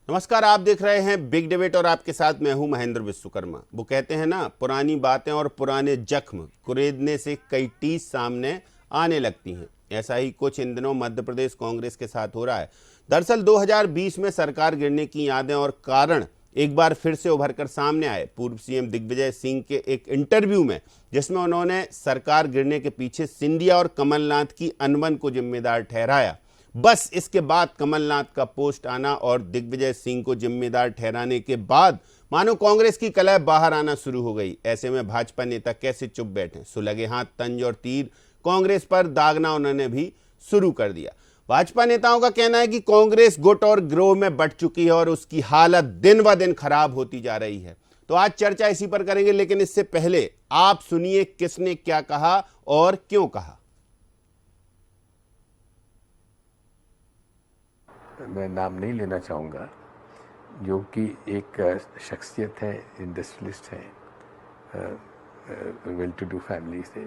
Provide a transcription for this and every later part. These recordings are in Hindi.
नमस्कार, आप देख रहे हैं बिग डिबेट और आपके साथ मैं हूं महेंद्र विश्वकर्मा। वो कहते हैं ना, पुरानी बातें और पुराने जख्म कुरेदने से कई टीस सामने आने लगती हैं। ऐसा ही कुछ इन दिनों मध्य प्रदेश कांग्रेस के साथ हो रहा है। दरअसल 2020 में सरकार गिरने की यादें और कारण एक बार फिर से उभर कर सामने आए। पूर्व सीएम दिग्विजय सिंह के एक इंटरव्यू में, जिसमें उन्होंने सरकार गिरने के पीछे सिंधिया और कमलनाथ की अनबन को जिम्मेदार ठहराया। बस इसके बाद कमलनाथ का पोस्ट आना और दिग्विजय सिंह को जिम्मेदार ठहराने के बाद मानो कांग्रेस की कलह बाहर आना शुरू हो गई। ऐसे में भाजपा नेता कैसे चुप बैठे? सुलगे हाथ तंज और तीर कांग्रेस पर दागना उन्होंने भी शुरू कर दिया। भाजपा नेताओं का कहना है कि कांग्रेस गुट और गिरोह में बंट चुकी है और उसकी हालत दिन ब दिन खराब होती जा रही है। तो आज चर्चा इसी पर करेंगे, लेकिन इससे पहले आप सुनिए किसने क्या कहा और क्यों कहा। मैं नाम नहीं लेना चाहूँगा, जो कि एक शख्सियत है, इंडस्ट्रियलिस्ट है, वेल टू डू फैमिली से,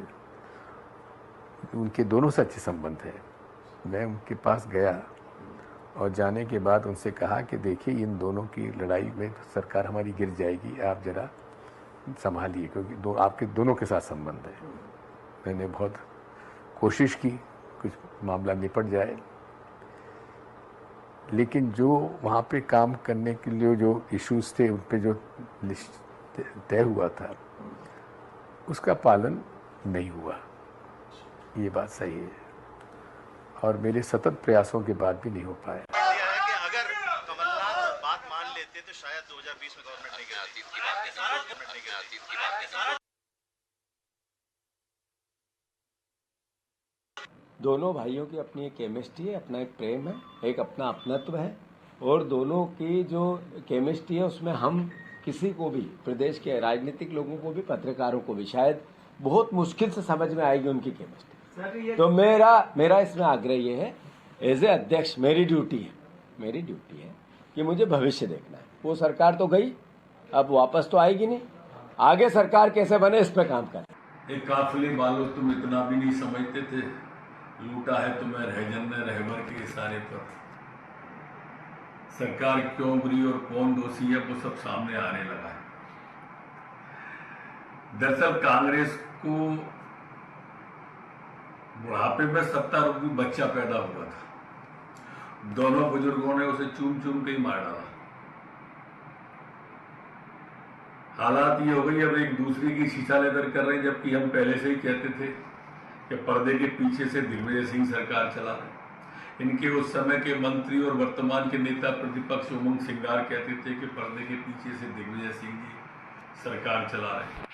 उनके दोनों से अच्छे संबंध हैं। मैं उनके पास गया और जाने के बाद उनसे कहा कि देखिए, इन दोनों की लड़ाई में सरकार हमारी गिर जाएगी, आप ज़रा संभालिए, क्योंकि आपके दोनों के साथ संबंध है। मैंने बहुत कोशिश की कुछ मामला निपट जाए, लेकिन जो वहाँ पे काम करने के लिए जो इश्यूज थे, उन पे जो लिस्ट तय हुआ था, उसका पालन नहीं हुआ। ये बात सही है और मेरे सतत प्रयासों के बाद भी नहीं हो पाया। अगर कमलनाथ बात मान लेते तो शायद 2020 में गवर्नमेंट नहीं गिराती। दोनों भाइयों की अपनी एक केमिस्ट्री है, अपना एक प्रेम है, एक अपना अपनत्व है, और दोनों की जो केमिस्ट्री है उसमें हम किसी को भी, प्रदेश के राजनीतिक लोगों को भी, पत्रकारों को भी शायद बहुत मुश्किल से समझ में आएगी उनकी केमिस्ट्री। तो मेरा इसमें आग्रह ये है, एज ए अध्यक्ष मेरी ड्यूटी है कि मुझे भविष्य देखना है। वो सरकार तो गई, अब वापस तो आएगी नहीं, आगे सरकार कैसे बने इस पे काम करें। एक काफिले वालों, तुम इतना भी नहीं समझते थे, लूटा है तुम्हें रहजन ने रहबर के इशारे पर। सरकार क्यों गिरी और कौन दोषी है, वो सब सामने आने लगा है। दरअसल कांग्रेस को बुढ़ापे में सत्तारूपी बच्चा पैदा हुआ था। दोनों बुजुर्गों ने उसे चूम चूम के ही मार डाला। हालात ये हो गई, अब एक दूसरे की शीशा लेकर कर रहे हैं, जबकि हम पहले से ही कहते थे कि पर्दे के पीछे से दिग्विजय सिंह सरकार चला रहे। इनके उस समय के मंत्री और वर्तमान के नेता प्रतिपक्ष उमंग सिंगार कहते थे कि पर्दे के पीछे से दिग्विजय सिंह जी सरकार चला रहे।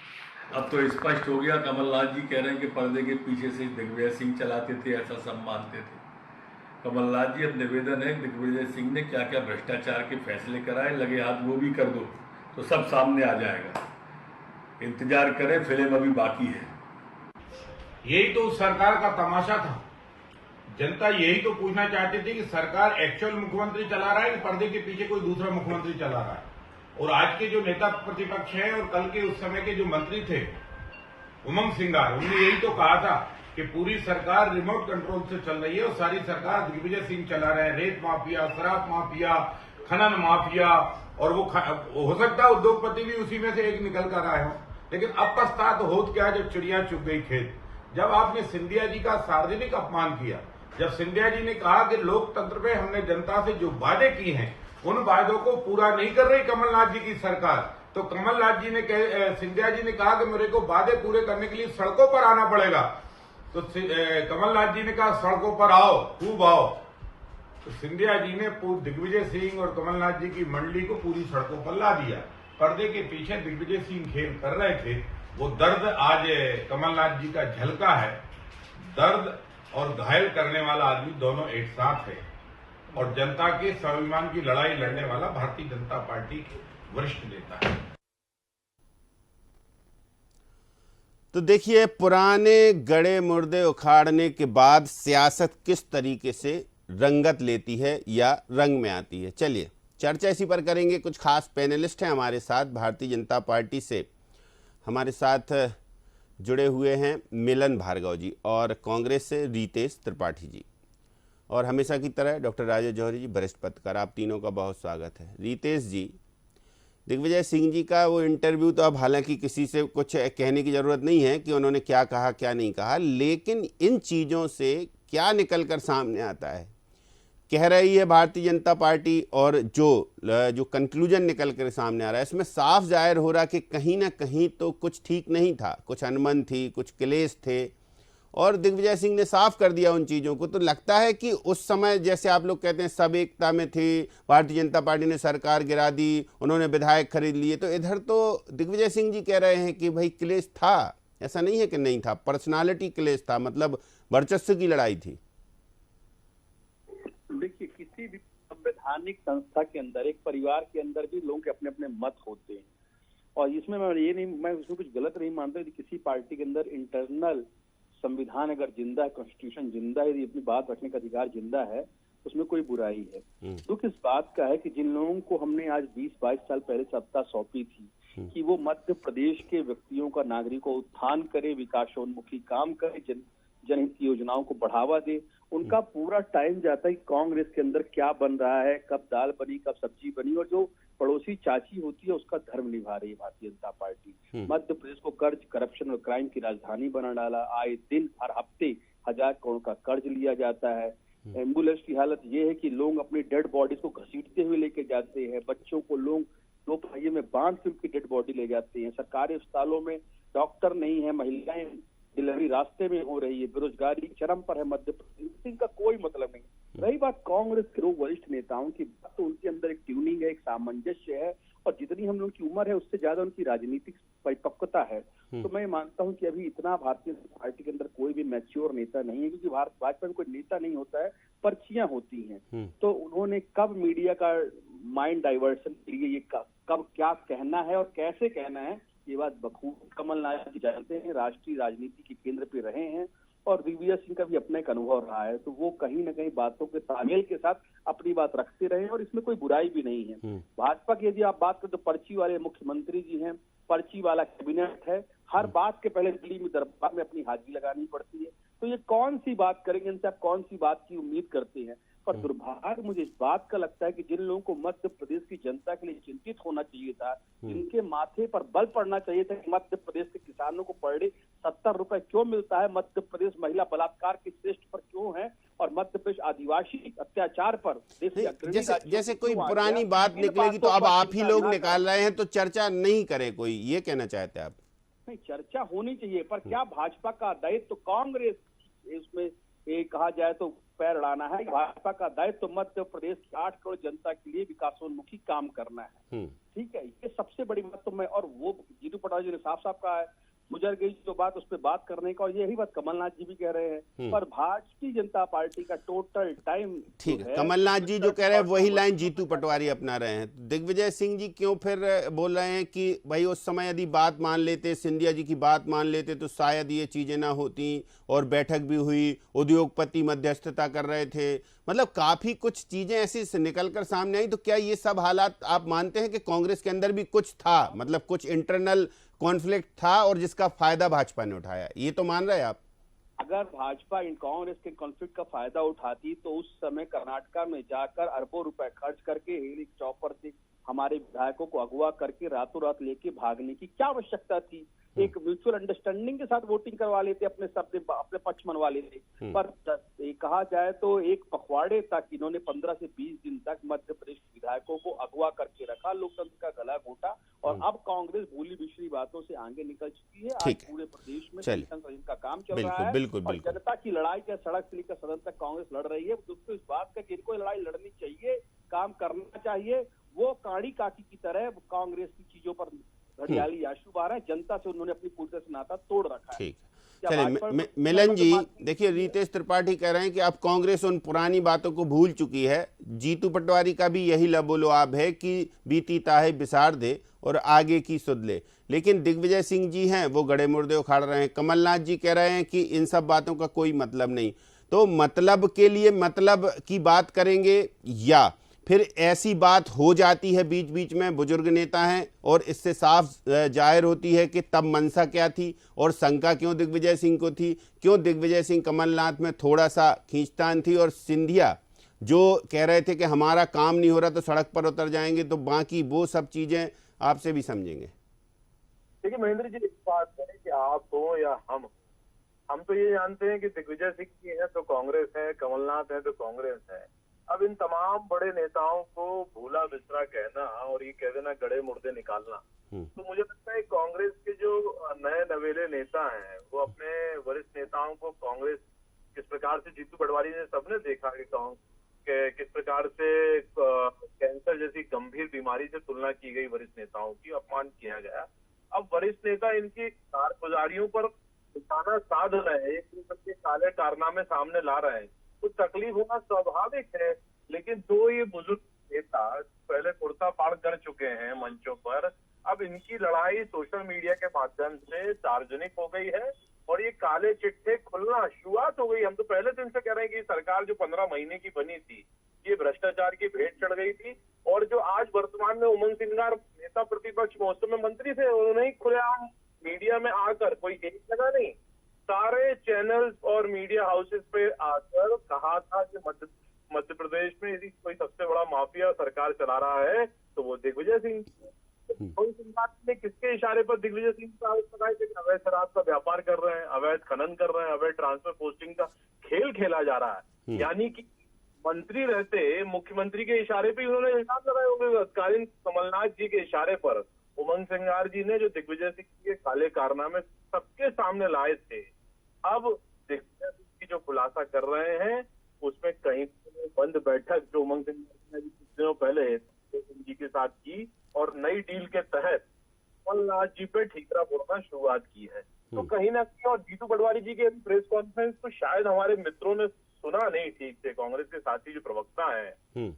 अब तो स्पष्ट हो गया, कमलनाथ जी कह रहे हैं कि पर्दे के पीछे से दिग्विजय सिंह चलाते थे, ऐसा सब मानते थे। कमलनाथ जी, अब निवेदन है, दिग्विजय सिंह ने क्या क्या भ्रष्टाचार के फैसले कराए, लगे हाथ वो भी कर दो तो सब सामने आ जाएगा। इंतजार करें, फिल्म अभी बाकी है। यही तो उस सरकार का तमाशा था। जनता यही तो पूछना चाहती थी कि सरकार एक्चुअल मुख्यमंत्री चला रहा है कि पर्दे के पीछे कोई दूसरा मुख्यमंत्री चला रहा है। और आज के जो नेता प्रतिपक्ष हैं और कल के उस समय के जो मंत्री थे उमंग सिंगार, उन्होंने यही तो कहा था कि पूरी सरकार रिमोट कंट्रोल से चल रही है और सारी सरकार दिग्विजय सिंह चला रहे हैं। रेत माफिया, शराब माफिया, खनन माफिया, और वो हो सकता है उद्योगपति भी उसी में से एक निकल कर आए हो। लेकिन अब पछतात होत क्या जब चिड़िया चुग गई खेत। जब आपने सिंधिया जी का सार्वजनिक अपमान किया, जब सिंधिया जी ने कहा कि लोकतंत्र में हमने जनता से जो वादे किए हैं उन वादों को पूरा नहीं कर रही कमलनाथ जी की सरकार, तो कमलनाथ जी ने सिंधिया जी ने कहा कि मेरे को वादे पूरे करने के लिए सड़कों पर आना पड़ेगा। तो कमलनाथ जी ने कहा सड़कों पर आओ, खूब आओ। तो सिंधिया जी ने दिग्विजय सिंह और कमलनाथ जी की मंडली को पूरी सड़कों पर ला दिया। पर्दे के पीछे दिग्विजय सिंह खेल कर रहे थे। वो दर्द आज कमलनाथ जी का झलका है। दर्द और घायल करने वाला आदमी दोनों एक साथ है और जनता के स्वाभिमान की लड़ाई लड़ने वाला भारतीय जनता पार्टी के वरिष्ठ नेता है। तो देखिए, पुराने गड़े मुर्दे उखाड़ने के बाद सियासत किस तरीके से रंगत लेती है या रंग में आती है। चलिए चर्चा इसी पर करेंगे। कुछ खास पैनलिस्ट हैं हमारे साथ। भारतीय जनता पार्टी से हमारे साथ जुड़े हुए हैं मिलन भार्गव जी और कांग्रेस से रितेश त्रिपाठी जी। और हमेशा की तरह डॉक्टर राजेश जौहरी जी, वरिष्ठ पत्रकार, आप तीनों का बहुत स्वागत है। रितेश जी, दिग्विजय सिंह जी का वो इंटरव्यू तो अब हालांकि किसी से कुछ कहने की ज़रूरत नहीं है कि उन्होंने क्या कहा क्या नहीं कहा, लेकिन इन चीज़ों से क्या निकल कर सामने आता है, कह रही है भारतीय जनता पार्टी, और जो कंक्लूजन निकल कर सामने आ रहा है, इसमें साफ जाहिर हो रहा कि कहीं ना कहीं तो कुछ ठीक नहीं था, कुछ अनबन थी, कुछ क्लेश थे, और दिग्विजय सिंह ने साफ कर दिया उन चीज़ों को। तो लगता है कि उस समय जैसे आप लोग कहते हैं सब एकता में थे, भारतीय जनता पार्टी ने सरकार गिरा दी, उन्होंने विधायक खरीद लिए, तो इधर तो दिग्विजय सिंह जी कह रहे हैं कि भाई क्लेश था। ऐसा नहीं है कि नहीं था, पर्सनालिटी क्लेश था, मतलब वर्चस्व की लड़ाई थी। देखिए, किसी भी संवैधानिक संस्था के अंदर, एक परिवार के अंदर भी लोगों के अपने अपने मत होते हैं, और इसमें मैं उसमें कुछ गलत नहीं मानता कि किसी पार्टी के अंदर इंटरनल संविधान अगर जिंदा है, कॉन्स्टिट्यूशन जिंदा है, यदि अपनी बात रखने का अधिकार जिंदा है, उसमें कोई बुराई है। दुख इस बात का है कि जिन लोगों को हमने आज 20-22 साल पहले सत्ता सौंपी थी कि वो मध्य प्रदेश के व्यक्तियों का, नागरिकों का उत्थान करे, विकासोन्मुखी काम करे, जनहित की योजनाओं को बढ़ावा दे, उनका पूरा टाइम जाता है कि कांग्रेस के अंदर क्या बन रहा है, कब दाल बनी, कब सब्जी बनी, और जो पड़ोसी चाची होती है उसका धर्म निभा रही है भारतीय जनता पार्टी। मध्य प्रदेश को कर्ज, करप्शन और क्राइम की राजधानी बना डाला। आए दिन हर हफ्ते 1000 करोड़ का कर्ज लिया जाता है। एम्बुलेंस की हालत ये है कि लोग अपनी डेड बॉडीज को घसीटते हुए लेके जाते हैं। बच्चों को लोग दो पहिए में बांध के उनकी डेड बॉडी ले जाते हैं। सरकारी अस्पतालों में डॉक्टर नहीं है, महिलाएं डिलीवरी रास्ते में हो रही है, बेरोजगारी चरम पर है मध्य प्रदेश। इनका कोई मतलब नहीं। रही बात कांग्रेस के लोग वरिष्ठ नेताओं की, तो उनके अंदर एक ट्यूनिंग है, एक सामंजस्य है, और जितनी हम लोगों की उम्र है उससे ज्यादा उनकी राजनीतिक परिपक्वता है। तो मैं मानता हूं कि अभी इतना भारतीय पार्टी के अंदर कोई भी मैच्योर नेता नहीं है, क्योंकि भाजपा में कोई नेता नहीं होता है, पर्चियां होती हैं। तो उन्होंने कब मीडिया का माइंड डाइवर्सन के लिए ये कब क्या कहना है और कैसे कहना है, ये बात बखूब कमलनाथ जी जानते हैं, राष्ट्रीय राजनीति के केंद्र पे रहे हैं, और दिग्विजय सिंह का भी अपना एक अनुभव रहा है। तो वो कहीं ना कहीं बातों के तालमेल के साथ अपनी बात रखते रहे, और इसमें कोई बुराई भी नहीं है। भाजपा की यदि आप बात करें तो पर्ची वाले मुख्यमंत्री जी हैं, पर्ची वाला कैबिनेट है, हर बात के पहले दिल्ली में दरबार में अपनी हाजिरी लगानी पड़ती है। तो ये कौन सी बात करेंगे, इनसे आप कौन सी बात की उम्मीद करते हैं? पर दुर्भाग्य मुझे इस बात का लगता है कि जिन लोगों को मध्य प्रदेश की जनता के लिए चिंतित होना चाहिए था, जिनके माथे पर बल पड़ना चाहिए था कि मध्य प्रदेश के किसानों को पर डे 70 रुपए क्यों मिलता है, मध्य प्रदेश महिला बलात्कार के श्रेष्ठ पर क्यों है, और मध्य प्रदेश आदिवासी अत्याचार पर देश के जैसे कोई पुरानी बात निकलेगी तो अब आप ही लोग निकाल रहे हैं, तो चर्चा नहीं करे कोई, ये कहना चाहते हैं आप? नहीं, चर्चा होनी चाहिए, पर क्या भाजपा का दायित्व तो कांग्रेस इसमें कहा जाए तो पैर अड़ाना है? भाजपा का दायित्व तो मध्य प्रदेश की 8 करोड़ जनता के लिए विकासोन्मुखी काम करना है। ठीक है, ये सबसे बड़ी बात तो मैं, और वो जीतू पटवारी जी ने साफ साफ कहा है, गुजर गई जो बात उस पर बात करने का, और यही बात कमलनाथ जी भी कह रहे हैं। पर भारतीय जनता पार्टी का टोटल टाइम ठीक है, कमलनाथ जी जो कह रहे हैं वही लाइन जीतू पटवारी अपना रहे हैं। दिग्विजय सिंह जी क्यों फिर बोल रहे हैं कि भाई उस समय यदि बात मान लेते, सिंधिया जी की बात मान लेते, तो शायद ये चीजें ना होती, और बैठक भी हुई, उद्योगपति मध्यस्थता कर रहे थे, मतलब काफी कुछ चीजें ऐसी निकल कर सामने आई। तो क्या ये सब हालात आप मानते हैं कि कांग्रेस के अंदर भी कुछ था, मतलब कुछ इंटरनल कॉन्फ्लिक्ट था, और जिसका फायदा भाजपा ने उठाया, ये तो मान रहे हैं आप? अगर भाजपा इन कांग्रेस के कॉन्फ्लिक्ट का फायदा उठाती तो उस समय कर्नाटका में जाकर अरबों रुपए खर्च करके हेलीकॉप्टर से हमारे विधायकों को अगवा करके रातों रात लेके भागने की क्या आवश्यकता थी? एक म्यूचुअल अंडरस्टैंडिंग के साथ वोटिंग करवा लेते, अपने पक्ष मनवा लेते। पर कहा जाए तो एक पखवाड़े तक इन्होंने 15 से 20 दिन तक मध्य प्रदेश के विधायकों को अगवा करके रखा, लोकतंत्र का गला घोटा, और अब कांग्रेस भूली बिछड़ी बातों से आगे निकल चुकी है। आज पूरे प्रदेश में का काम चल रहा है, और जनता की लड़ाई के सड़क से लेकर सदन तक कांग्रेस लड़ रही है। दोस्तों, इस बात का कि इनको लड़ाई लड़नी चाहिए, काम करना चाहिए। वो काड़ी काकी की तरह कांग्रेस की चीजों पर घड़ियाली आंसू बहा रहे हैं। जनता से उन्होंने अपनी पूरी तरह से नाता तोड़ रखा है। चलिए मिलन जी, देखिए रितेश त्रिपाठी कह रहे हैं कि अब कांग्रेस उन पुरानी बातों को भूल चुकी है। जीतू पटवारी का भी यही लबोलुआब है कि बीती ताहे बिसार दे और आगे की सुध ले। लेकिन दिग्विजय सिंह जी हैं वो गड़े मुर्दे उखाड़ रहे हैं। कमलनाथ जी कह रहे हैं कि इन सब बातों का कोई मतलब नहीं। तो मतलब के लिए मतलब की बात करेंगे, या फिर ऐसी बात हो जाती है बीच बीच में, बुजुर्ग नेता हैं, और इससे साफ जाहिर होती है कि तब मंशा क्या थी और शंका क्यों दिग्विजय सिंह को थी, क्यों दिग्विजय सिंह कमलनाथ में थोड़ा सा खींचतान थी, और सिंधिया जो कह रहे थे कि हमारा काम नहीं हो रहा तो सड़क पर उतर जाएंगे, तो बाकी वो सब चीज़ें आपसे भी समझेंगे। देखिए महेंद्र जी, एक बात है कि आप हो या हम तो ये जानते हैं कि दिग्विजय सिंह जी है तो कांग्रेस है, कमलनाथ है तो कांग्रेस है। अब इन तमाम बड़े नेताओं को भूला बिसरा कहना और ये कह देना गड़े मुर्दे निकालना, तो मुझे लगता है कांग्रेस के जो नए नवेले नेता हैं वो अपने वरिष्ठ नेताओं को, कांग्रेस किस प्रकार से, जीतू पटवारी ने सबने देखा कि किस प्रकार से कैंसर जैसी गंभीर बीमारी से तुलना की गई वरिष्ठ नेताओं की, अपमान किया गया। अब वरिष्ठ नेता इनकी कारगुजारियों पर निशाना साध रहे हैं, एक दूसरे के काले कारनामे सामने ला रहे हैं, तो तकलीफ होना स्वाभाविक है। लेकिन जो ये बुजुर्ग नेता पहले कुर्ता पाड़ कर चुके हैं मंचों पर, अब इनकी लड़ाई सोशल मीडिया के माध्यम से सार्वजनिक हो गई है और ये काले चिट्ठे खुलना शुरुआत हो गई। हम तो पहले दिन से कह रहे हैं कि सरकार जो 15 महीने की बनी थी ये भ्रष्टाचार की भेंट चढ़ गई थी, और जो आज वर्तमान में उमंग सिंगार नेता प्रतिपक्ष मौसम में मंत्री थे, उन्होंने ही खुलेआम मीडिया में आकर, कोई एक जगह नहीं, सारे चैनल्स और मीडिया हाउसेस पे आकर कहा था कि मध्य प्रदेश में यदि कोई सबसे बड़ा माफिया सरकार चला रहा है तो वो दिग्विजय सिंह। उमंग सिंगार ने किसके इशारे पर दिग्विजय सिंह का आरोप लगाया कि अवैध शराब का व्यापार कर रहे हैं, अवैध खनन कर रहे हैं, अवैध ट्रांसफर पोस्टिंग का खेल खेला जा रहा है। यानी कि मंत्री रहते मुख्यमंत्री के इशारे पे उन्होंने इल्जाम लगाए होंगे। तत्कालीन कमलनाथ जी के इशारे पर उमंग सिंगार जी ने जो दिग्विजय सिंह के काले कारनामे सबके सामने लाए थे, अब दिग्विजय सिंह की जो खुलासा कर रहे हैं उसमें कहीं बंद बैठक जो उमंग सिंह ने कुछ दिनों पहले जी के साथ की और नई डील के तहत कमलनाथ जी पे ठीकरा फोड़ना शुरुआत की है, तो कहीं ना कहीं, और जीतू पटवारी जी के प्रेस कॉन्फ्रेंस तो शायद हमारे मित्रों ने सुना नहीं ठीक से, कांग्रेस के साथी जो प्रवक्ता हैं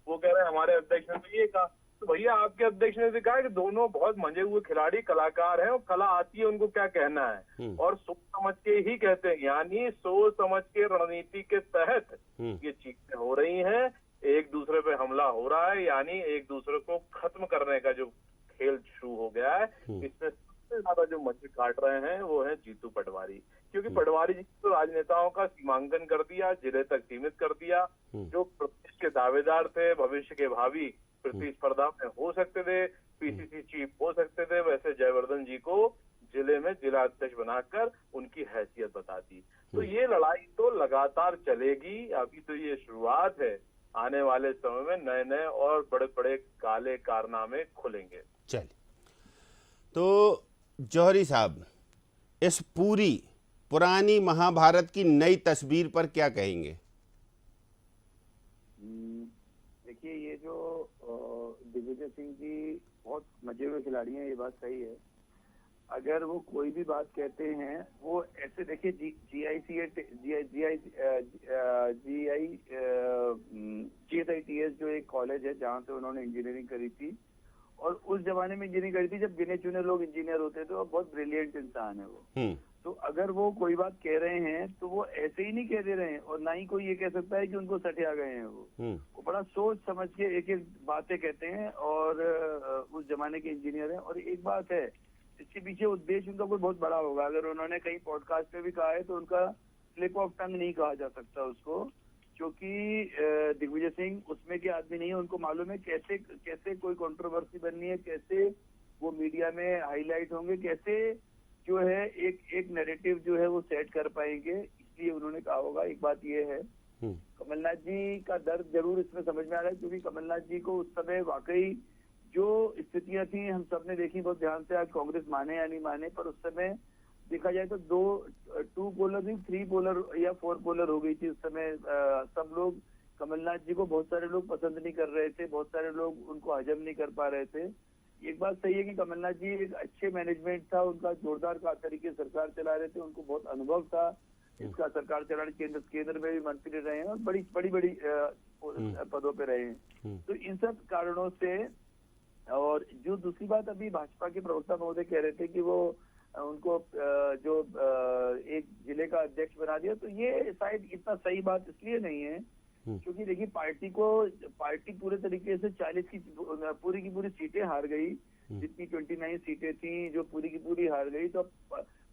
वो कह रहे हैं हमारे अध्यक्ष ने तो ये कहा, तो भैया आपके अध्यक्ष ने भी कहा कि दोनों बहुत मंजे हुए खिलाड़ी कलाकार हैं और कला आती है उनको क्या कहना है, और सोच समझ के ही कहते हैं, यानी सोच समझ के रणनीति के तहत ये चीजें हो रही हैं, एक दूसरे पे हमला हो रहा है, यानी एक दूसरे को खत्म करने का जो खेल शुरू हो गया है। इसमें सबसे ज्यादा जो मछली काट रहे हैं वो है जीतू पटवारी, क्योंकि पटवारी जी तो राजनेताओं का सीमांकन कर दिया, जिले तक सीमित कर दिया, जो प्रदेश के दावेदार थे, भविष्य के भावी प्रतिस्पर्धा में हो सकते थे, पीसीसी चीफ हो सकते थे, वैसे जयवर्धन जी को जिले में जिला अध्यक्ष बनाकर उनकी हैसियत बता दी। तो ये लड़ाई तो लगातार चलेगी, अभी तो ये शुरुआत है, आने वाले समय में नए नए और बड़े बड़े काले कारनामे खुलेंगे। चलिए, तो जौहरी साहब, इस पूरी पुरानी महाभारत की नई तस्वीर पर क्या कहेंगे? देखिए, ये जो दिग्विजय सिंह जी बहुत मजे हुए खिलाड़ी हैं, ये बात सही है। अगर वो कोई भी बात कहते हैं वो ऐसे, देखिए GSITS जो एक कॉलेज है जहाँ से उन्होंने इंजीनियरिंग करी थी, और उस जमाने में इंजीनियरिंग करी थी जब गिने चुने लोग इंजीनियर होते थे, और बहुत ब्रिलियंट इंसान है वो। तो अगर वो कोई बात कह रहे हैं तो वो ऐसे ही नहीं कह दे रहे हैं, और ना ही कोई ये कह सकता है कि उनको सटे आ गए हैं। वो बड़ा सोच समझ के एक एक बातें कहते हैं, और उस जमाने के इंजीनियर हैं। और एक बात है, इसके पीछे उद्देश्य उनका कोई बहुत बड़ा होगा। अगर उन्होंने कहीं पॉडकास्ट पे भी कहा है तो उनका स्लिप ऑफ टंग नहीं कहा जा सकता उसको, क्योंकि दिग्विजय सिंह उसमें के आदमी नहीं है। उनको मालूम है कैसे कैसे कोई कंट्रोवर्सी बननी है, कैसे वो मीडिया में हाईलाइट होंगे, कैसे जो है एक नैरेटिव जो है वो सेट कर पाएंगे, इसलिए उन्होंने कहा होगा। एक बात ये है, कमलनाथ जी का दर्द जरूर इसमें समझ में आ रहा है, क्योंकि कमलनाथ जी को उस समय वाकई जो स्थितियां थी हम सबने देखी बहुत ध्यान से, आज कांग्रेस माने या नहीं माने, पर उस समय देखा जाए तो 2 पोलर नहीं 3 पोलर या 4 पोलर हो गई थी उस समय। सब लोग कमलनाथ जी को, बहुत सारे लोग पसंद नहीं कर रहे थे, बहुत सारे लोग उनको हजम नहीं कर पा रहे थे। एक बात सही है कि कमलनाथ जी एक अच्छे मैनेजमेंट था उनका, जोरदार का तरीके सरकार चला रहे थे, उनको बहुत अनुभव था इसका, सरकार चलाने, केंद्र में भी मंत्री रहे हैं और बड़ी पदों पे रहे हैं। तो इन सब कारणों से, और जो दूसरी बात अभी भाजपा के प्रवक्ता महोदय कह रहे थे कि वो उनको एक जिले का अध्यक्ष बना दिया, तो ये शायद इतना सही बात इसलिए नहीं है क्योंकि देखिए पार्टी पूरे तरीके से 40 की पूरी सीटें हार गई, जितनी 29 सीटें थी जो पूरी की पूरी हार गई। तो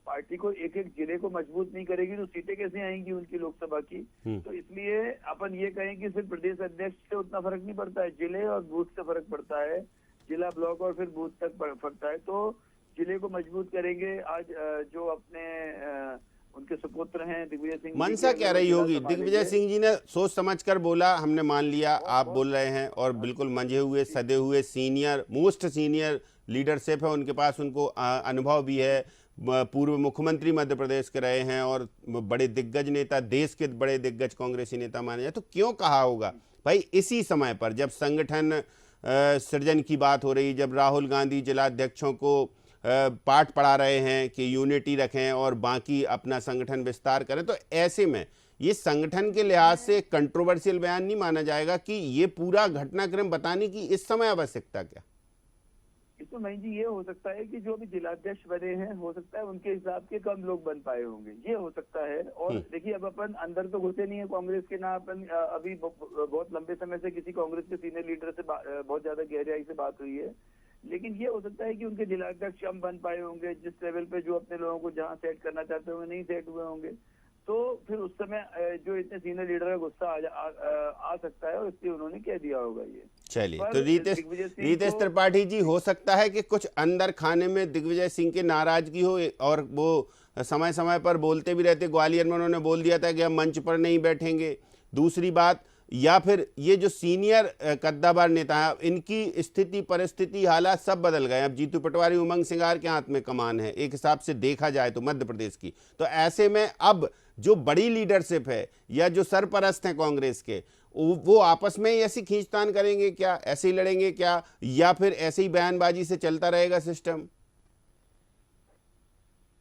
पार्टी को एक एक जिले को मजबूत नहीं करेगी तो सीटें कैसे आएंगी उनकी लोकसभा की। तो इसलिए अपन ये कहें कि सिर्फ प्रदेश अध्यक्ष से उतना फर्क नहीं पड़ता है, जिले और बूथ से फर्क पड़ता है, जिला ब्लॉक और फिर बूथ तक पड़ता है। तो जिले को मजबूत करेंगे। आज जो अपने उनके सुपुत्र हैं दिग्विजय सिंह, मंशा क्या रही होगी? दिग्विजय सिंह जी ने सोच समझकर बोला, हमने मान लिया आप बोल रहे हैं, और बिल्कुल मंझे हुए सदे हुए सीनियर मोस्ट सीनियर लीडरशिप है उनके पास, उनको अनुभव भी है, पूर्व मुख्यमंत्री मध्य प्रदेश के रहे हैं और बड़े दिग्गज नेता, देश के बड़े दिग्गज कांग्रेसी नेता माने जाए। तो क्यों कहा होगा भाई इसी समय पर जब संगठन सृजन की बात हो रही, जब राहुल गांधी जिलाध्यक्षों को पाठ पढ़ा रहे हैं कि यूनिटी रखें और बाकी अपना संगठन विस्तार करें, तो ऐसे में ये संगठन के लिहाज से कंट्रोवर्शियल बयान नहीं माना जाएगा कि ये पूरा घटनाक्रम बताने की इस समय आवश्यकता क्या? इसमें महीन जी ये हो सकता है कि जो भी जिलाध्यक्ष बने हैं, हो सकता है उनके हिसाब के कम लोग बन पाए होंगे, ये हो सकता है। और देखिए अब अपन अंदर तो घुसे नहीं है कांग्रेस के, ना अपन अभी बहुत लंबे समय से किसी कांग्रेस के सीनियर लीडर से बहुत ज्यादा गहराई से बात हुई है, लेकिन ये हो सकता है कि उनके जिलाध्यक्ष कम बन पाए होंगे, जिस लेवल पे जो अपने लोगों को जहाँ सेट करना चाहते होंगे नहीं सेट हुए होंगे। तो फिर उस समय जो इतने सीनियर लीडर का गुस्सा आ सकता है और इसलिए उन्होंने कह दिया होगा ये। चलिए, तो रितेश त्रिपाठी जी, हो सकता है कि कुछ अंदर खाने में दिग्विजय सिंह की नाराजगी हो, और वो समय समय पर बोलते भी रहते। ग्वालियर में उन्होंने बोल दिया था कि हम मंच पर नहीं बैठेंगे। दूसरी बात, या फिर ये जो सीनियर कद्दावर नेता है, इनकी स्थिति परिस्थिति हालात सब बदल गए। अब जीतू पटवारी उमंग सिंगार के हाथ में कमान है एक हिसाब से देखा जाए तो मध्य प्रदेश की। तो ऐसे में अब जो बड़ी लीडरशिप है या जो सरपरस्त हैं कांग्रेस के, वो आपस में ऐसी खींचतान करेंगे क्या, ऐसे ही लड़ेंगे क्या, या फिर ऐसे ही बयानबाजी से चलता रहेगा सिस्टम?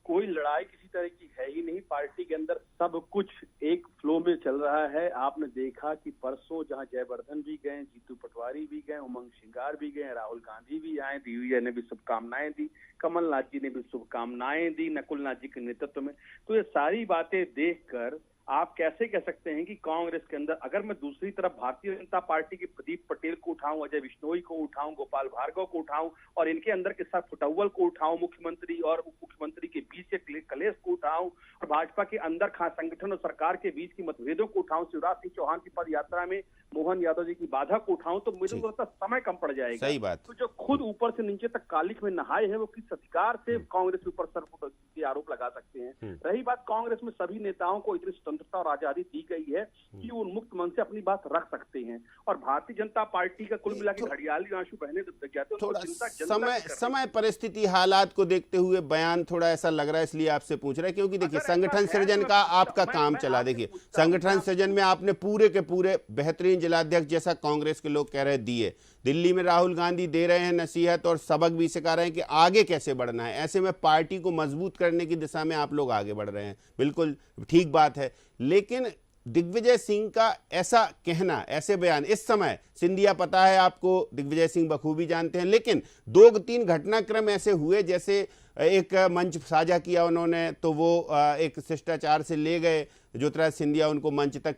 कोई लड़ाई किसी तरह की है ही नहीं। पार्टी के अंदर सब कुछ एक फ्लो में चल रहा है। आपने देखा कि परसों जहां जयवर्धन भी गए, जीतू पटवारी भी गए, उमंग सिंगार भी गए, राहुल गांधी भी आए, दिग्विजय ने भी शुभकामनाएं दी, कमलनाथ जी ने भी शुभकामनाएं दी नकुलनाथ जी के नेतृत्व में। तो ये सारी बातें देखकर आप कैसे कह सकते हैं कि कांग्रेस के अंदर, अगर मैं दूसरी तरफ भारतीय जनता पार्टी के प्रदीप पटेल को उठाऊं, अजय बिश्नोई को उठाऊं, गोपाल भार्गव को उठाऊं, और इनके अंदर के साथ फुटअव्वल को उठाऊं, मुख्यमंत्री और उप मुख्यमंत्री के बीच के कलेश को उठाऊं, और भाजपा के अंदर संगठन और सरकार के बीच की मतभेदों को उठाऊं, शिवराज सिंह चौहान की पद यात्रा में मोहन यादव जी की बाधा को उठाऊं, तो मुझे लगता है समय कम पड़ जाएगा। सही बात। तो जो खुद ऊपर से नीचे तक कालिख में नहाए हैं, वो किस अधिकार से कांग्रेस के ऊपर सर के आरोप लगा सकते हैं? रही बात, कांग्रेस में सभी नेताओं को इतनी स्वतंत्रता और आजादी दी गई है कि वो उन्मुक्त मन से अपनी बात रख सकते हैं, और भारतीय जनता पार्टी का कुल मिला के घड़ियाली आंसू बहने जाते हैं। थोड़ा समय परिस्थिति हालात को देखते हुए बयान थोड़ा ऐसा लग रहा है, इसलिए आपसे पूछ रहे हैं, क्योंकि देखिए संगठन सृजन का आपका काम चला। देखिए संगठन सृजन में आपने पूरे के पूरे बेहतरीन जिलाध्यक्ष जैसा कांग्रेस के लोग कह रहे दिए, दिल्ली में राहुल गांधी दे रहे हैं नसीहत और सबक भी सिखा रहे हैं कि आगे कैसे बढ़ना है। ऐसे में पार्टी को मजबूत करने की दिशा में आप लोग आगे बढ़ रहे हैं, बिल्कुल ठीक बात है। लेकिन दिग्विजय सिंह का ऐसा कहना, ऐसे बयान इस समय, सिंधिया पता है आपको, दिग्विजय सिंह बखूबी जानते हैं, लेकिन 2-3 घटनाक्रम ऐसे हुए, जैसे एक मंच साझा किया उन्होंने तो वो एक शिष्टाचार से ले गए ज्योतिराज सिंधिया उनको मंच तक,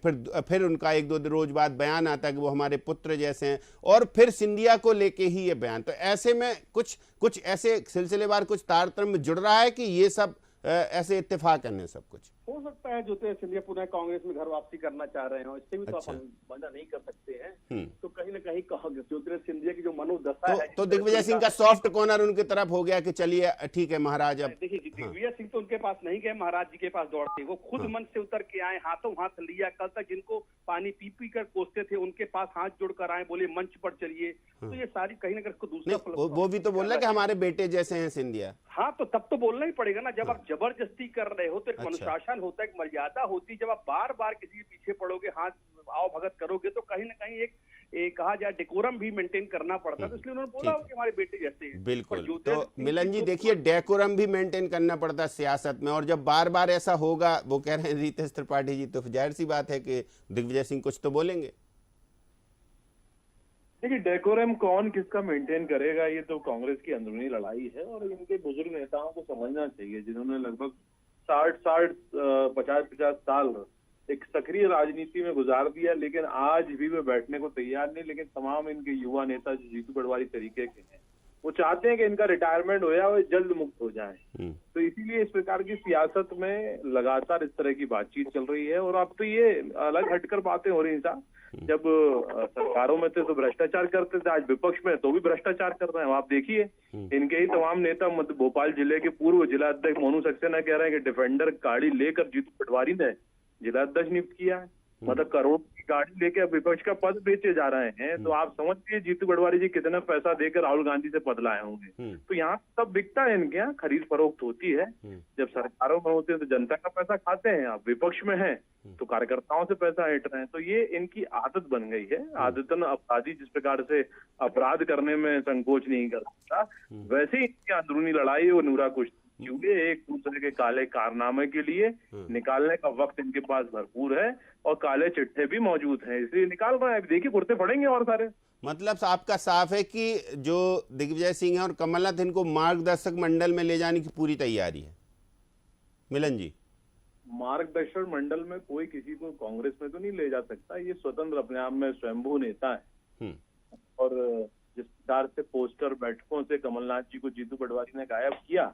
फिर उनका 1-2 रोज बाद बयान आता है कि वो हमारे पुत्र जैसे हैं, और फिर सिंधिया को लेके ही ये बयान। तो ऐसे में कुछ ऐसे सिलसिलेवार कुछ तारतम्य जुड़ रहा है कि ये सब ऐसे इत्तेफाक करने सब कुछ हो सकता है। ज्योतिराज सिंधिया पुनः कांग्रेस में घर वापसी करना चाह रहे हो, इससे भी तो अपन मना नहीं कर सकते हैं। तो कहीं ना कहीं ज्योतिराज सिंधिया की जो मनोदशा है, तो दिग्विजय सिंह का सॉफ्ट कॉर्नर उनकी तरफ हो गया कि चलिए ठीक है महाराज। अब देखिए दिग्विजय सिंह तो उनके पास नहीं गए, महाराज जी के पास दौड़ते, वो खुद मंच से उतर के आए, हाथों हाथ लिया। कल तक जिनको पानी पी पी कर कोसते थे उनके पास हाथ जोड़कर आए, बोले मंच पर चलिए। तो ये सारी कहीं ना कहीं दूसरा वो भी तो बोल रहा है कि हमारे बेटे जैसे हैं सिंधिया। हाँ, तो तब तो बोलना ही पड़ेगा ना। जब आप जबरदस्ती कर रहे हो तो एक अनुशासन होता है, एक मर्यादा होती है। जब आप बार बार किसी के पीछे पड़ोगे, हाथ आओ भगत करोगे, तो कहीं ना कहीं एक कहा जाए डेकोरम भी मेंटेन करना पड़ता है। तो इसलिए उन्होंने बोला कि हमारे बेटे जैसे हैं। बिल्कुल। तो मिलन जी देखिए, डेकोरम भी मेंटेन करना पड़ता है सियासत में, और जब बार बार ऐसा होगा, वो कह रहे हैं रितेश त्रिपाठी जी, तो जाहिर सी बात है कि दिग्विजय सिंह कुछ तो बोलेंगे। देखिए डेकोरम कौन किसका मेंटेन करेगा, ये तो कांग्रेस की अंदरूनी लड़ाई है, और इनके बुजुर्ग नेताओं को समझना चाहिए, जिन्होंने लगभग 60-50 साल एक सक्रिय राजनीति में गुजार दिया, लेकिन आज भी वे बैठने को तैयार नहीं। लेकिन तमाम इनके युवा नेता जो जीतू पटवारी तरीके के हैं, वो चाहते हैं कि इनका रिटायरमेंट हो जाए और जल्द मुक्त हो जाए। तो इसीलिए इस प्रकार की सियासत में लगातार इस तरह की बातचीत चल रही है। और अब तो ये अलग हटकर बातें हो रही था, जब सरकारों में थे तो भ्रष्टाचार करते थे, आज विपक्ष में तो भी भ्रष्टाचार कर रहे हैं। आप देखिए इनके ही तमाम नेता, मध्य भोपाल जिले के पूर्व जिला अध्यक्ष मोनू सक्सेना कह रहे हैं कि डिफेंडर गाड़ी लेकर जीतू पटवारी ने जिला अध्यक्ष नियुक्त किया है। मतलब करोड़ की गाड़ी लेके अब विपक्ष का पद बेचे जा रहे हैं। तो आप समझिए जीतू पटवारी जी कितना पैसा देकर राहुल गांधी से पद लाए होंगे। तो यहाँ सब बिकता है, इनके यहाँ खरीद फरोख्त होती है। जब सरकारों में होते हैं तो जनता का पैसा खाते हैं, आप विपक्ष में हैं तो कार्यकर्ताओं से पैसा ऐंठ रहे हैं। तो ये इनकी आदत बन गई है। आदतन अपराधी जिस प्रकार से अपराध करने में संकोच नहीं कर सकता, वैसे ही इनकी अंदरूनी लड़ाई और नूरा कुश्ती क्योंकि एक दूसरे के काले कारनामे के लिए निकालने का वक्त इनके पास भरपूर है और काले चिट्ठे भी मौजूद हैं, इसलिए निकाल रहे हैं। देखिए कुर्ते पड़ेंगे और सारे। मतलब आपका साफ है कि जो दिग्विजय सिंह है और कमलनाथ, इनको मार्गदर्शक मंडल में ले जाने की पूरी तैयारी है। मिलन जी, मार्गदर्शक मंडल में कोई किसी को कांग्रेस में तो नहीं ले जा सकता, ये स्वतंत्र अपने आप में स्वयंभू नेता है। और जिस प्रकार से पोस्टर बैठकों से कमलनाथ जी को जीतू पटवारी ने गायब किया,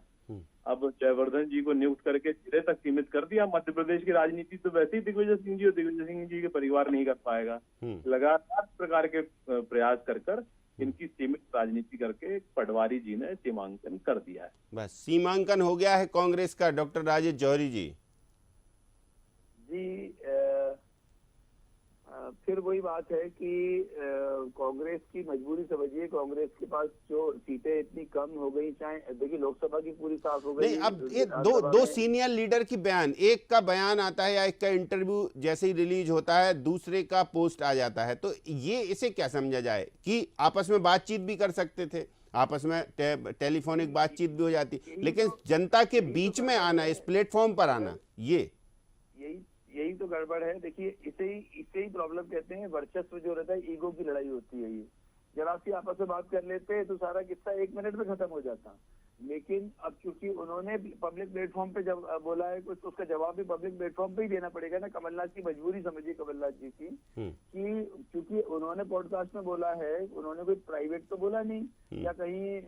अब जयवर्धन जी को नियुक्त करके जिले तक सीमित कर दिया। मध्य प्रदेश की राजनीति तो वैसे ही दिग्विजय सिंह जी और दिग्विजय सिंह जी के परिवार नहीं कर पाएगा। लगातार प्रकार के प्रयास कर इनकी सीमित राजनीति करके पटवारी जी ने सीमांकन कर दिया है। बस सीमांकन हो गया है कांग्रेस का। डॉक्टर राजेश जौहरी जी फिर वही बात है कि कांग्रेस की मजबूरी समझिए। कांग्रेस के पास जो सीटें इतनी कम हो गई, चाहे देखिए लोकसभा की पूरी साफ हो गई। नहीं, अब ये दो सीनियर लीडर की बयान, एक का बयान आता है या एक का इंटरव्यू जैसे ही रिलीज होता है, दूसरे का पोस्ट आ जाता है। तो ये इसे क्या समझा जाए कि आपस में बातचीत भी कर सकते थे, आपस में टेलीफोनिक बातचीत भी हो जाती, लेकिन जनता के बीच में आना, इस प्लेटफॉर्म पर आना, यही तो गड़बड़ है। देखिए इसे ही प्रॉब्लम कहते हैं। वर्चस्व जो रहता है, ईगो की लड़ाई होती है। ये जरा सी आपस में बात कर लेते तो सारा किस्सा 1 मिनट में खत्म हो जाता। लेकिन अब चूंकि उन्होंने पब्लिक प्लेटफॉर्म पे जब बोला है कुछ, तो उसका जवाब भी पब्लिक प्लेटफॉर्म पे ही देना पड़ेगा ना। कमलनाथ की मजबूरी समझिए कमलनाथ जी की, कि चूंकि उन्होंने पॉडकास्ट में बोला है, उन्होंने कोई प्राइवेट तो बोला नहीं या कहीं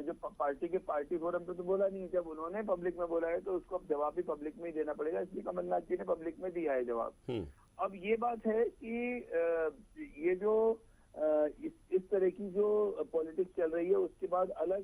जो पार्टी के पार्टी फोरम पे तो बोला नहीं। जब उन्होंने पब्लिक में बोला है तो उसको अब जवाब भी पब्लिक में ही देना पड़ेगा, इसलिए कमलनाथ जी ने पब्लिक में दिया है जवाब। अब ये बात है कि ये जो इस तरह की जो पॉलिटिक्स चल रही है, उसके बाद अलग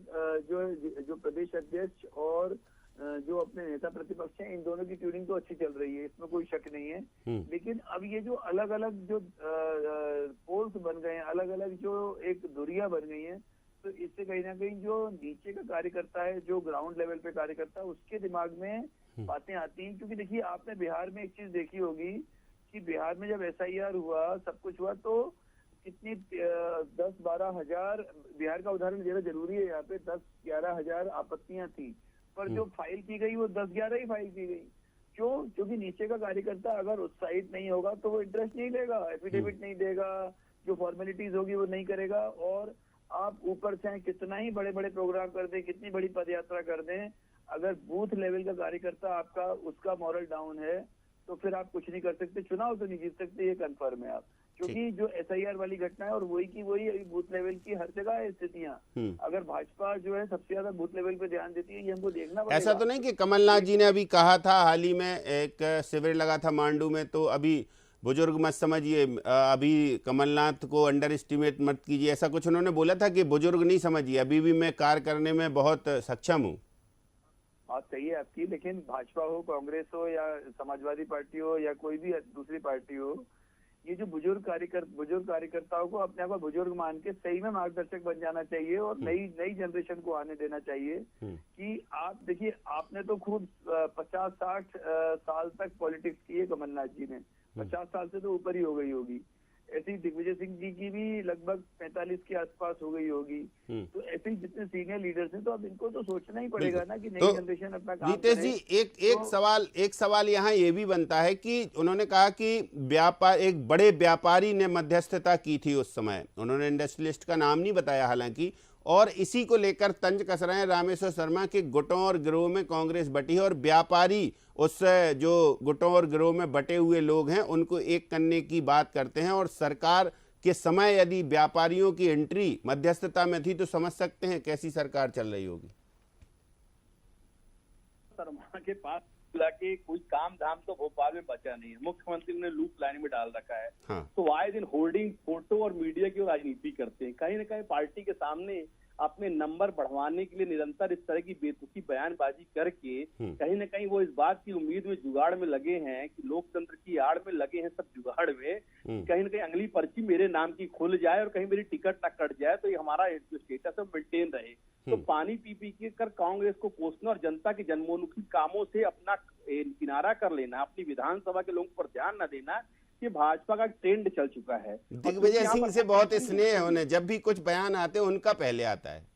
जो प्रदेश अध्यक्ष और जो अपने नेता प्रतिपक्ष हैं, इन दोनों की ट्यूनिंग तो अच्छी चल रही है, इसमें कोई शक नहीं है। लेकिन अब ये जो अलग अलग जो पोल्स बन गए हैं, अलग अलग जो एक दूरियां बन गई हैं, तो इससे कहीं ना कहीं जो नीचे का कार्यकर्ता है, जो ग्राउंड लेवल पे कार्यकर्ता है, उसके दिमाग में बातें आती हैं। क्योंकि देखिए आपने बिहार में एक चीज देखी होगी कि बिहार में जब SIR हुआ, सब कुछ हुआ, तो कितनी 10-12 हजार, बिहार का उदाहरण देना जरूरी है यहाँ पे, 10-11 हजार आपत्तियां थी, पर जो फाइल की गई वो 10-11 ही फाइल की गई। क्योंकि नीचे का कार्यकर्ता अगर उत्साहित नहीं होगा तो वो इंटरेस्ट नहीं लेगा, एफिडेविट नहीं देगा, जो फॉर्मेलिटीज होगी वो नहीं करेगा। और आप ऊपर चाहे कितना ही बड़े बड़े प्रोग्राम कर दें, कितनी बड़ी पदयात्रा कर दें, अगर बूथ लेवल का कार्यकर्ता आपका, उसका मॉरल डाउन है, तो फिर आप कुछ नहीं कर सकते, चुनाव तो नहीं जीत सकते, ये कंफर्म है आप। क्योंकि जो SIR वाली घटना है और वही की वही बूथ लेवल की हर जगह है स्थितियां। अगर भाजपा जो है सबसे ज्यादा बूथ लेवल पे ध्यान देती है, ये हमको देखना पड़ेगा। ऐसा तो नहीं कि कमलनाथ जी ने अभी कहा था, हाल ही में एक शिविर लगा था मांडू में, तो अभी बुजुर्ग मत समझिए, अभी कमलनाथ को अंडर एस्टिमेट मत कीजिए, ऐसा कुछ उन्होंने बोला था कि बुजुर्ग नहीं समझिए, अभी भी मैं कार्य करने में बहुत सक्षम हूँ। बात सही है आपकी, लेकिन भाजपा हो, कांग्रेस हो या समाजवादी पार्टी हो या कोई भी दूसरी पार्टी हो, ये जो बुजुर्ग कार्यकर्ताओं को अपने आप को बुजुर्ग मान के सही में मार्गदर्शक बन जाना चाहिए और नई जनरेशन को आने देना चाहिए। कि आप देखिए, आपने तो खूब 50-60 साल तक पॉलिटिक्स की है कमलनाथ जी ने, 50 साल से तो ऊपर ही हो गई होगी। ऐसे ही दिग्विजय सिंह जी की भी लगभग 45 के आसपास हो गई होगी। तो ऐसे ही जितने सीनियर लीडर्स हैं, तो अब इनको तो सोचना ही पड़ेगा ना कि नई जनरेशन अपना काम करे। रितेश जी, एक सवाल यहाँ ये भी बनता है कि उन्होंने कहा कि एक बड़े व्यापारी ने मध्यस्थता की थी उस समय, उन्होंने इंडस्ट्रियलिस्ट का नाम नहीं बताया हालांकि, और इसी को लेकर तंज कस रहे हैं रामेश्वर शर्मा के गुटों और गिरोह में कांग्रेस बटी है और व्यापारी उस जो गुटों और गिरोह में बटे हुए लोग हैं उनको एक करने की बात करते हैं। और सरकार के समय यदि व्यापारियों की एंट्री मध्यस्थता में थी तो समझ सकते हैं कैसी सरकार चल रही होगी। शर्मा के पास के कोई काम धाम तो भोपाल में बचा नहीं है। मुख्यमंत्री ने लूप लाइन में डाल रखा है। हाँ। तो आए दिन होर्डिंग, फोटो और मीडिया की राजनीति करते हैं। कहीं ना कहीं पार्टी के सामने अपने नंबर बढ़वाने के लिए निरंतर इस तरह की बेतुकी बयानबाजी करके कहीं ना कहीं वो इस बात की उम्मीद में जुगाड़ में लगे हैं कि लोकतंत्र की आड़ में लगे हैं सब जुगाड़ में, कहीं ना कहीं अगली पर्ची मेरे नाम की खुल जाए और कहीं मेरी टिकट न कट जाए तो ये हमारा जो स्टेटस है मेंटेन रहे। तो पानी पी पी के कर कांग्रेस को कोसना और जनता के जनमोन्मुखी कामों से अपना किनारा कर लेना, अपनी विधानसभा के लोगों पर ध्यान न देना, ये भाजपा का ट्रेंड चल चुका है। दिग्विजय सिंह से बहुत स्नेह है उन्हें, जब भी कुछ बयान आते हैं उनका पहले आता है।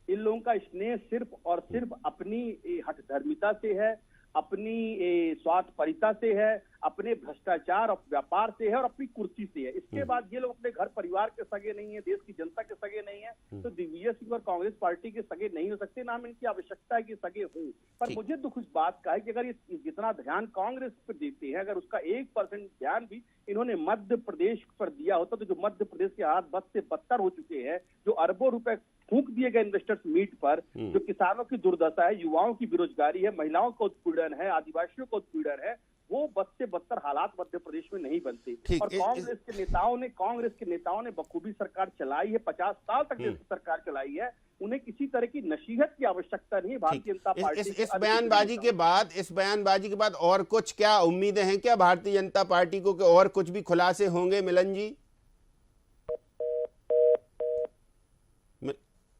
इन लोगों का स्नेह सिर्फ और सिर्फ अपनी हठधर्मिता से है, अपनी स्वार्थपरिता से है, अपने भ्रष्टाचार और व्यापार से है और अपनी कुर्सी से है। इसके बाद ये लोग अपने घर परिवार के सगे नहीं है, देश की जनता के सगे नहीं है, तो दिग्विजय सिंह और कांग्रेस पार्टी के सगे नहीं हो सकते, ना इनकी आवश्यकता है कि सगे हों। पर मुझे दुख इस बात का है कि अगर ये जितना ध्यान कांग्रेस पर देते हैं, अगर उसका 1% ध्यान भी इन्होंने मध्य प्रदेश पर दिया होता तो जो मध्य प्रदेश के हाथ बद से बदतर हो चुके हैं, जो अरबों रुपए फूंक दिए गए इन्वेस्टर्स मीट पर, जो किसानों की दुर्दशा है, युवाओं की बेरोजगारी है, महिलाओं का उत्पीड़न है, आदिवासियों का उत्पीड़न है, वो बद से बदतर हालात मध्य प्रदेश में नहीं बनते। और कांग्रेस के नेताओं ने बखूबी सरकार चलाई है, 50 साल तक देश की सरकार चलाई है। उन्हें किसी तरह की नसीहत की आवश्यकता नहीं है भारतीय जनता पार्टी। इस बयानबाजी के बाद और कुछ क्या उम्मीदें हैं क्या भारतीय जनता पार्टी को, कि और कुछ भी खुलासे होंगे मिलन जी?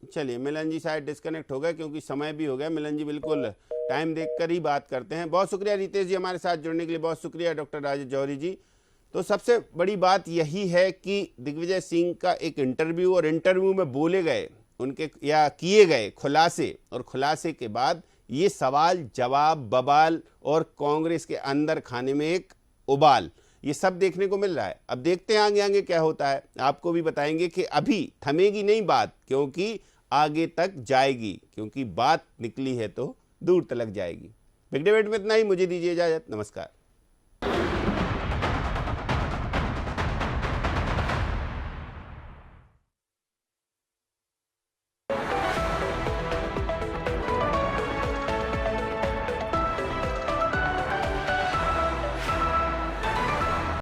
चलिए, मिलन जी शायद डिस्कनेक्ट हो गए क्योंकि समय भी हो गया। मिलन जी बिल्कुल टाइम देखकर ही बात करते हैं। बहुत शुक्रिया रितेश जी हमारे साथ जुड़ने के लिए, बहुत शुक्रिया डॉक्टर राजेश जौहरी जी। तो सबसे बड़ी बात यही है कि दिग्विजय सिंह का एक इंटरव्यू और इंटरव्यू में बोले गए उनके या किए गए खुलासे, और खुलासे के बाद ये सवाल जवाब बवाल और कांग्रेस के अंदर खाने में एक उबाल, ये सब देखने को मिल रहा है। अब देखते हैं आगे आगे क्या होता है, आपको भी बताएंगे कि अभी थमेगी नहीं बात, क्योंकि आगे तक जाएगी, क्योंकि बात निकली है तो दूर तलक जाएगी। बिग डिबेट में इतना ही, मुझे दीजिए इजाजत, नमस्कार।